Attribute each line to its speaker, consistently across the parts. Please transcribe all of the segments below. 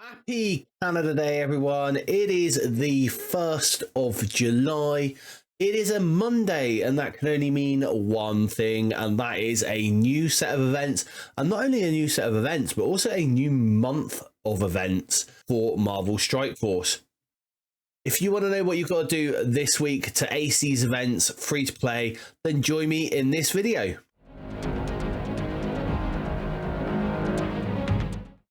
Speaker 1: Happy Canada Day, everyone. It is the 1st of July. It is a Monday, and that can only mean one thing, and that is a new set of events. And not only a new set of events, but also a new month of events for Marvel Strike Force. If you want to know what you've got to do this week to ace these events free to play, then join me in this video.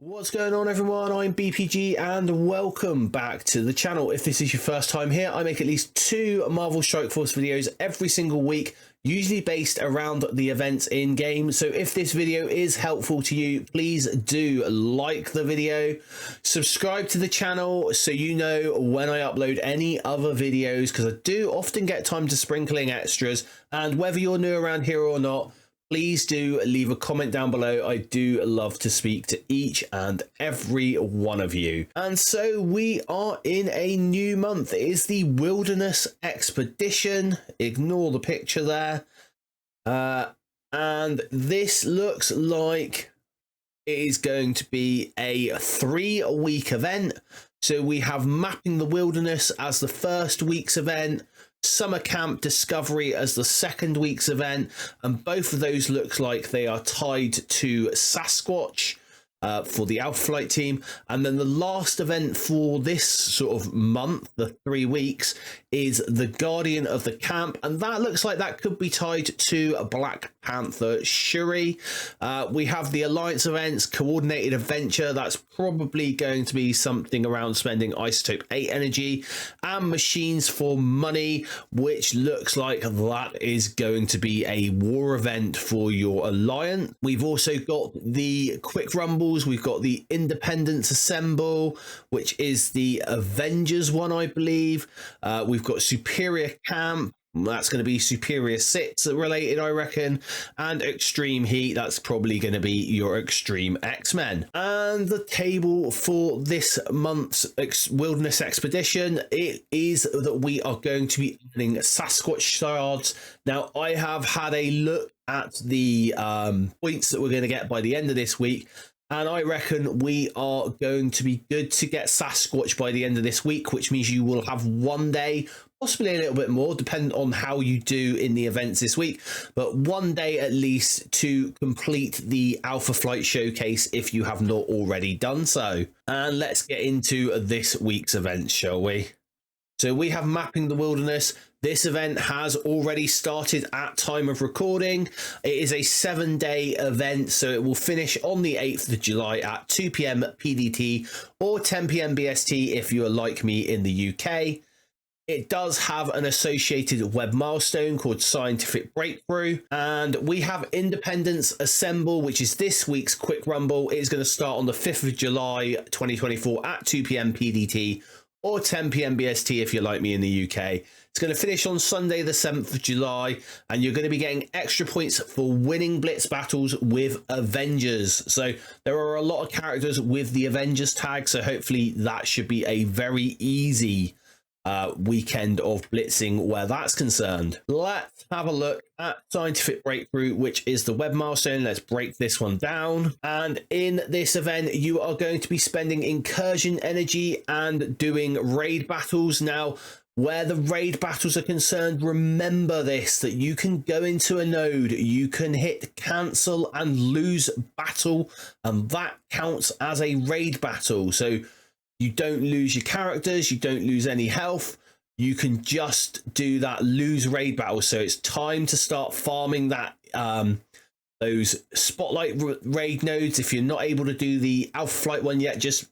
Speaker 1: What's going on, everyone? I'm BPG and welcome back to the channel. If this is your first time here, I make at least 2 Marvel Strike Force videos every single week, usually based around the events in game. So if this video is helpful to you, please do like the video, subscribe to the channel so you know when I upload any other videos, because I do often get time to sprinkling extras. And whether you're new around here or not, please do leave a comment down below. I do love to speak to each and every one of you. And so we are in a new month. It is the Wilderness Expedition. Ignore the picture there. And this looks like it is going to be a 3-week event. So we have Mapping the Wilderness as the first week's event, Summer Camp Discovery as the second week's event, and both of those look like they are tied to Sasquatch for the Alpha Flight team. And then the last event for this sort of month, the 3 weeks, is the Guardian of the Camp, and that looks like that could be tied to Black Panther Shuri. We have the Alliance events, Coordinated Adventure. That's probably going to be something around spending Isotope 8 energy, and Machines for Money, which looks like that is going to be a war event for your Alliance. We've also got the Quick Rumbles. We've got the Independence Assemble, which is the Avengers one, I believe. We've got Superior Camp. That's going to be Superior 6 related, I reckon. And Extreme Heat, that's probably going to be your Extreme X-Men. And the table for this month's Wilderness Expedition, it is that we are going to be earning Sasquatch shards. Now, I have had a look at the points that we're going to get by the end of this week, and I reckon we are going to be good to get Sasquatch by the end of this week, which means you will have 1 day, possibly a little bit more, depending on how you do in the events this week, but 1 day at least to complete the Alpha Flight Showcase if you have not already done so. And let's get into this week's event, shall we? So we have Mapping the Wilderness. This event has already started at time of recording. It is a 7-day event, so it will finish on the 8th of July at 2 p.m. PDT or 10 p.m. BST if you are like me in the UK. It does have an associated web milestone called Scientific Breakthrough. And we have Independence Assemble, which is this week's Quick Rumble. It is going to start on the 5th of July 2024 at 2 p.m. PDT or 10 p.m. BST if you're like me in the UK. It's going to finish on Sunday the 7th of July, and you're going to be getting extra points for winning Blitz battles with Avengers. So there are a lot of characters with the Avengers tag, so hopefully that should be a very easy weekend of blitzing where that's concerned. Let's have a look at Scientific Breakthrough, which is the web milestone. Let's break this one down. And in this event, you are going to be spending incursion energy and doing raid battles. Now, where the raid battles are concerned, remember this, that you can go into a node, you can hit cancel and lose battle, and that counts as a raid battle. So you don't lose your characters, you don't lose any health, you can just do that lose raid battle. So it's time to start farming that those spotlight raid nodes. If you're not able to do the Alpha Flight one yet, just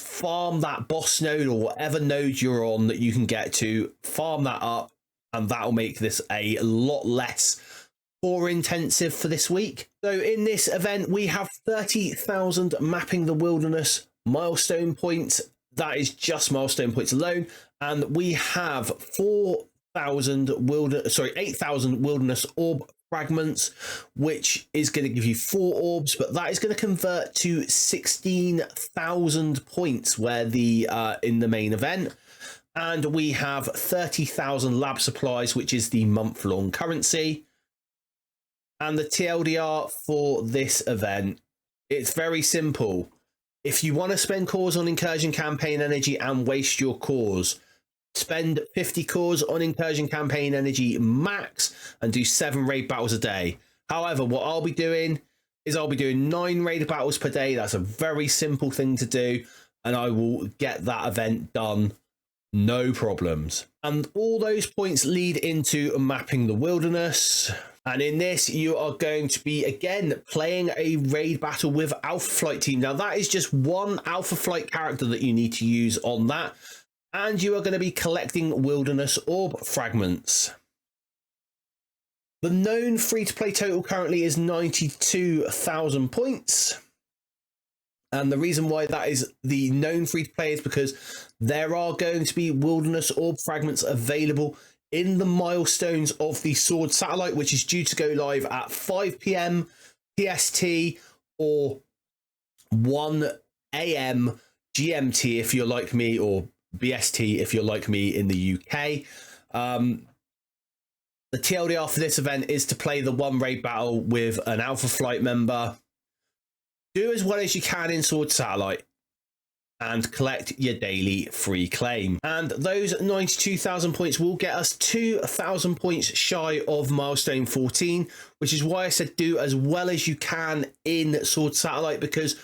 Speaker 1: farm that boss node or whatever node you're on that you can get to, farm that up, and that'll make this a lot less core intensive for this week. So in this event, we have 30,000 Mapping the Wilderness milestone points. That is just milestone points alone, and we have 8,000 wilderness orb fragments, which is going to give you 4 orbs, but that is going to convert to 16,000 points where the in the main event. And we have 30,000 lab supplies, which is the month-long currency. And the TLDR for this event, it's very simple. If you want to spend cores on Incursion Campaign Energy and waste your cores, spend 50 cores on Incursion Campaign Energy max and do 7 raid battles a day. However, what I'll be doing is I'll be doing 9 raid battles per day. That's a very simple thing to do, and I will get that event done, no problems. And all those points lead into mapping the wilderness. And in this, you are going to be, again, playing a raid battle with Alpha Flight Team. Now, that is just one Alpha Flight character that you need to use on that. And you are going to be collecting wilderness orb fragments. The known free-to-play total currently is 92,000 points. And the reason why that is the known free-to-play is because there are going to be wilderness orb fragments available in the milestones of the Sword Satellite, which is due to go live at 5 PM PST or 1 AM GMT if you're like me, or BST if you're like me in the UK. The TLDR for this event is to play the 1 raid battle with an Alpha Flight member. Do as well as you can in Sword Satellite and collect your daily free claim. And those 92,000 points will get us 2,000 points shy of milestone 14, which is why I said do as well as you can in Sword Satellite, because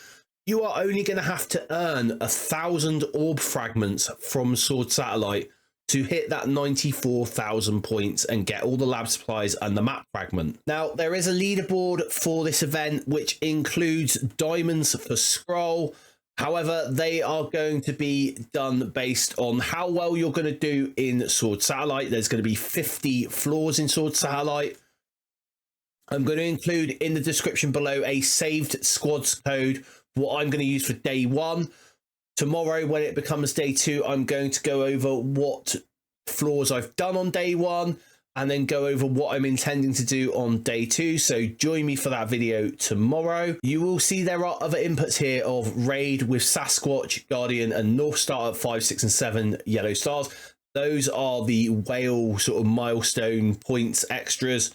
Speaker 1: you are only going to have to earn 1,000 orb fragments from Sword Satellite to hit that 94,000 points and get all the lab supplies and the map fragment. Now, there is a leaderboard for this event, which includes diamonds for scroll. However, they are going to be done based on how well you're going to do in Sword Satellite. There's going to be 50 floors in Sword Satellite. I'm going to include in the description below a saved squads code, what I'm going to use for day 1. Tomorrow, when it becomes day 2, I'm going to go over what floors I've done on day 1 and then go over what I'm intending to do on day 2. So join me for that video tomorrow. You will see there are other inputs here of raid with Sasquatch, Guardian and North Star at 5, 6 and 7 yellow stars. Those are the whale sort of milestone points extras.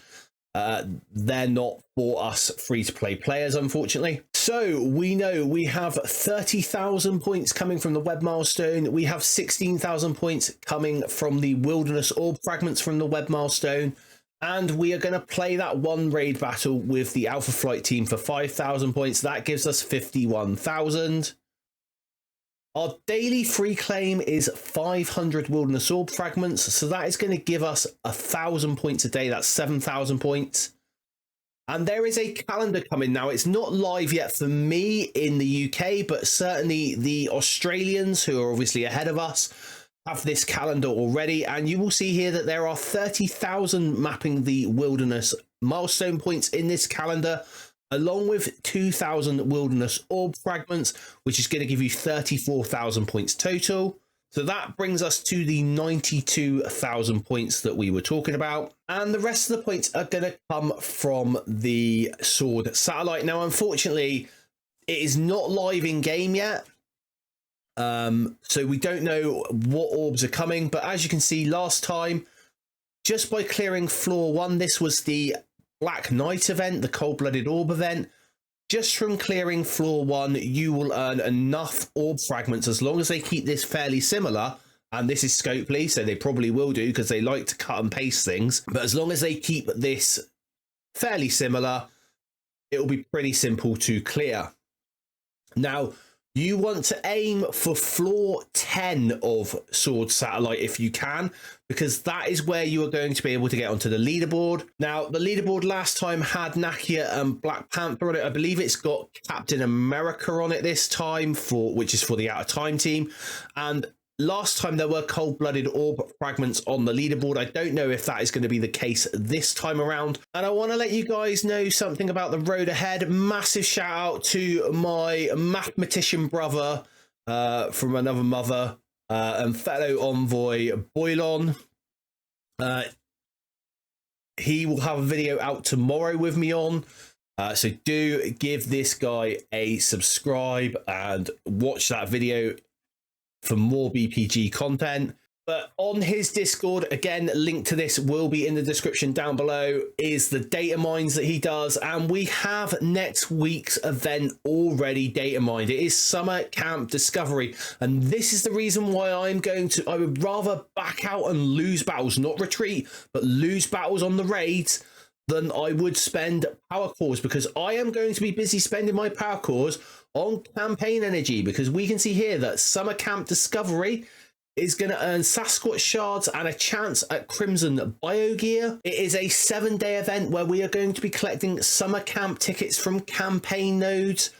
Speaker 1: They're not for us free-to-play players, unfortunately. So we know we have 30,000 points coming from the web milestone. We have 16,000 points coming from the wilderness orb fragments from the web milestone. And we are going to play that 1 raid battle with the Alpha Flight Team for 5,000 points. That gives us 51,000. Our daily free claim is 500 wilderness orb fragments, so that is going to give us 1,000 points a day. That's 7,000 points. And there is a calendar coming now. It's not live yet for me in the UK, but certainly the Australians, who are obviously ahead of us, have this calendar already. And you will see here that there are 30,000 mapping the wilderness milestone points in this calendar, along with 2,000 wilderness orb fragments, which is going to give you 34,000 points total. So that brings us to the 92,000 points that we were talking about. And the rest of the points are going to come from the Sword Satellite. Now, unfortunately, it is not live in game yet. So we don't know what orbs are coming. But as you can see, last time, just by clearing floor 1, this was the Black Knight event, the cold-blooded orb event. Just from clearing floor 1, you will earn enough orb fragments, as long as they keep this fairly similar. And this is Scopely, so they probably will do, because they like to cut and paste things. But as long as they keep this fairly similar, it will be pretty simple to clear. Now, you want to aim for floor 10 of Sword Satellite if you can, because that is where you are going to be able to get onto the leaderboard. Now, the leaderboard last time had Nakia and Black Panther on it. I believe it's got Captain America on it this time, which is for the Out of Time team. And last time there were cold-blooded orb fragments on the leaderboard. I don't know if that is going to be the case this time around. And I want to let you guys know something about the road ahead. Massive shout out to my mathematician brother from another mother and fellow envoy Boylon. He will have a video out tomorrow with me on. So do give this guy a subscribe and watch that video for more BPG content. But on his Discord, again, link to this will be in the description down below, is the data mines that he does. And we have next week's event already data mined. It is Summer Camp Discovery. And this is the reason why I would rather back out and lose battles, not retreat, but lose battles on the raids than I would spend power cores, because I am going to be busy spending my power cores on campaign energy, because we can see here that Summer Camp Discovery is going to earn Sasquatch shards and a chance at Crimson Biogear. It is a 7-day event where we are going to be collecting summer camp tickets from campaign nodes,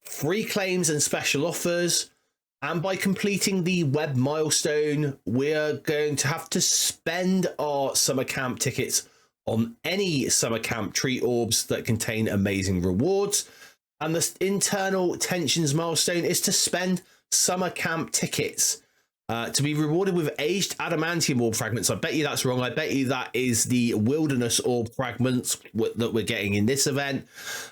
Speaker 1: free claims and special offers. And by completing the web milestone, we are going to have to spend our summer camp tickets on any summer camp tree orbs that contain amazing rewards. And the internal tensions milestone is to spend summer camp tickets to be rewarded with aged adamantium orb fragments. I bet you that's wrong. I bet you that is the wilderness orb fragments that we're getting in this event,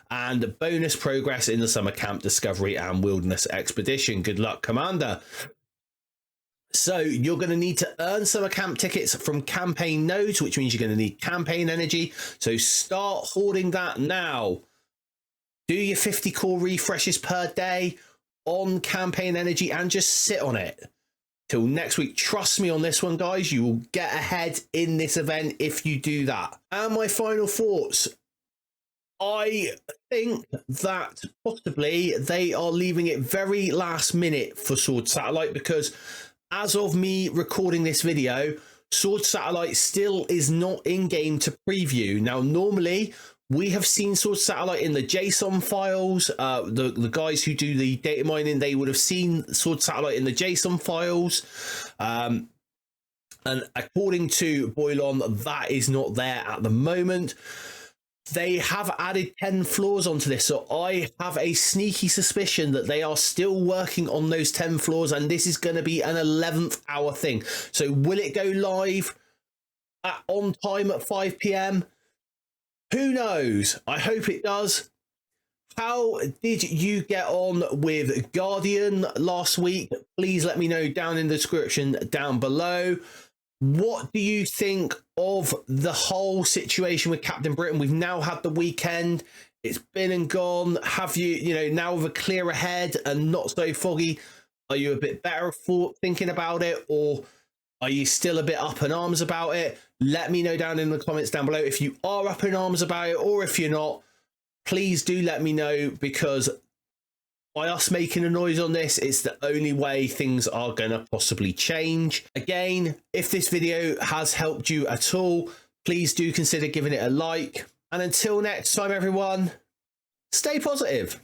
Speaker 1: and bonus progress in the summer camp discovery and wilderness expedition. Good luck, Commander. So you're going to need to earn summer camp tickets from campaign nodes, which means you're going to need campaign energy. So start hoarding that now. Do your 50 core refreshes per day on campaign energy and just sit on it till next week. Trust me on this one, guys. You will get ahead in this event if you do that. And my final thoughts. I think that possibly they are leaving it very last minute for Sword Satellite, because as of me recording this video, Sword Satellite still is not in game to preview. Now, normally we have seen Sword Satellite in the JSON files. The guys who do the data mining, they would have seen Sword Satellite in the JSON files. And according to Boilon, that is not there at the moment. They have added 10 floors onto this, so I have a sneaky suspicion that they are still working on those 10 floors, and this is going to be an 11th hour thing. So will it go live on time at 5 p.m? Who knows? I hope it does. How did you get on with Guardian last week? Please let me know down in the description down below. What do you think of the whole situation with Captain Britain? We've now had the weekend. It's been and gone. Have you, now with a clearer head and not so foggy, are you a bit better for thinking about it, or are you still a bit up in arms about it? Let me know down in the comments down below if you are up in arms about it, or if you're not. Please do let me know, because by us making a noise on this, it's the only way things are going to possibly change. Again, if this video has helped you at all, please do consider giving it a like. And until next time, everyone, stay positive.